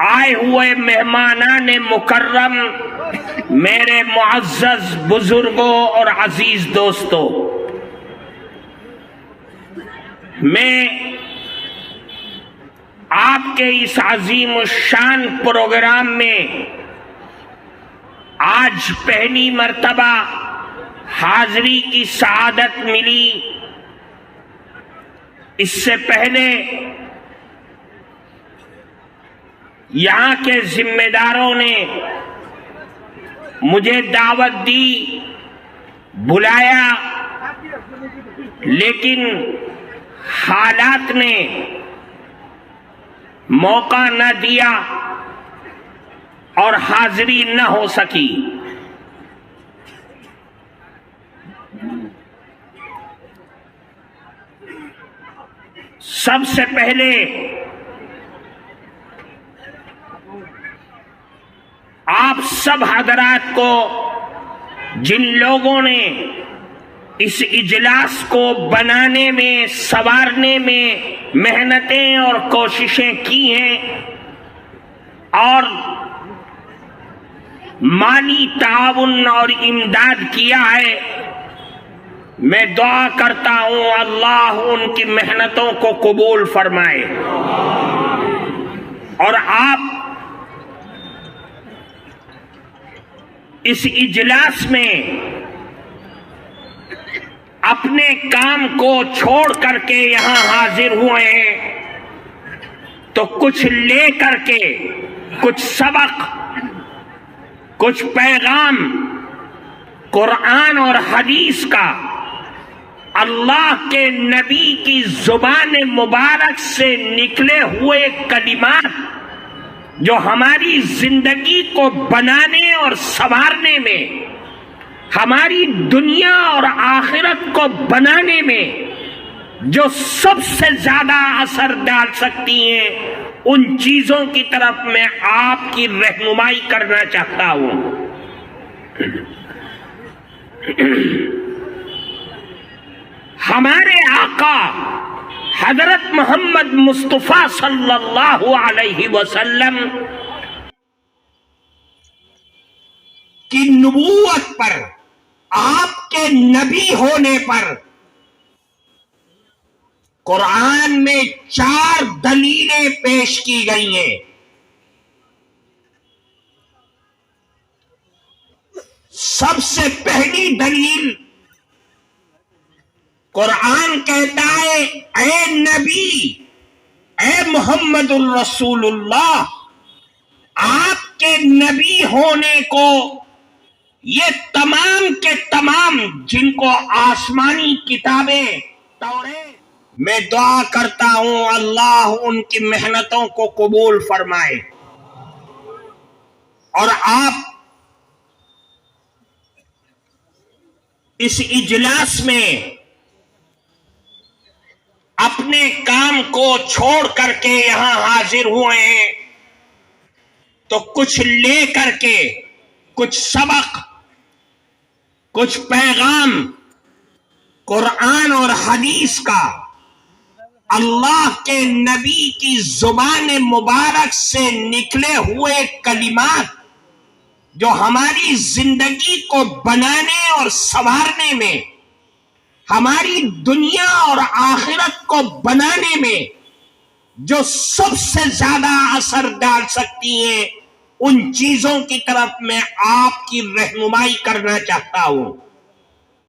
آئے ہوئے مہمانان مکرم، میرے معزز بزرگوں اور عزیز دوستوں، میں آپ کے اس عظیم الشان پروگرام میں آج پہلی مرتبہ حاضری کی سعادت ملی۔ اس سے پہلے یہاں کے ذمہ داروں نے مجھے دعوت دی، بلایا، لیکن حالات نے موقع نہ دیا اور حاضری نہ ہو سکی۔ سب سے پہلے آپ سب حضرات کو، جن لوگوں نے اس اجلاس کو بنانے میں، سنوارنے میں محنتیں اور کوششیں کی ہیں اور مالی تعاون اور امداد کیا ہے، میں دعا کرتا ہوں اللہ ان کی محنتوں کو قبول فرمائے۔ اور آپ اس اجلاس میں اپنے کام کو چھوڑ کر کے یہاں حاضر ہوئے ہیں تو کچھ لے کر کے، کچھ سبق، کچھ پیغام قرآن اور حدیث کا، اللہ کے نبی کی زبان مبارک سے نکلے ہوئے کلمات جو ہماری زندگی کو بنانے اور سنوارنے میں، ہماری دنیا اور آخرت کو بنانے میں جو سب سے زیادہ اثر ڈال سکتی ہیں، ان چیزوں کی طرف میں آپ کی رہنمائی کرنا چاہتا ہوں۔ ہمارے آقا حضرت محمد مصطفیٰ صلی اللہ علیہ وسلم کی نبوت پر، آپ کے نبی ہونے پر قرآن میں 4 دلیلیں پیش کی گئی ہیں۔ سب سے پہلی دلیل، قرآن کہتا ہے اے نبی، اے محمد الرسول اللہ، آپ کے نبی ہونے کو یہ تمام کے تمام جن کو آسمانی کتابیں توریت، میں دعا کرتا ہوں اللہ ان کی محنتوں کو قبول فرمائے۔ اور آپ اس اجلاس میں اپنے کام کو چھوڑ کر کے یہاں حاضر ہوئے ہیں تو کچھ لے کر کے، کچھ سبق، کچھ پیغام قرآن اور حدیث کا، اللہ کے نبی کی زبان مبارک سے نکلے ہوئے کلمات جو ہماری زندگی کو بنانے اور سنوارنے میں، ہماری دنیا اور آخرت کو بنانے میں جو سب سے زیادہ اثر ڈال سکتی ہیں، ان چیزوں کی طرف میں آپ کی رہنمائی کرنا چاہتا ہوں۔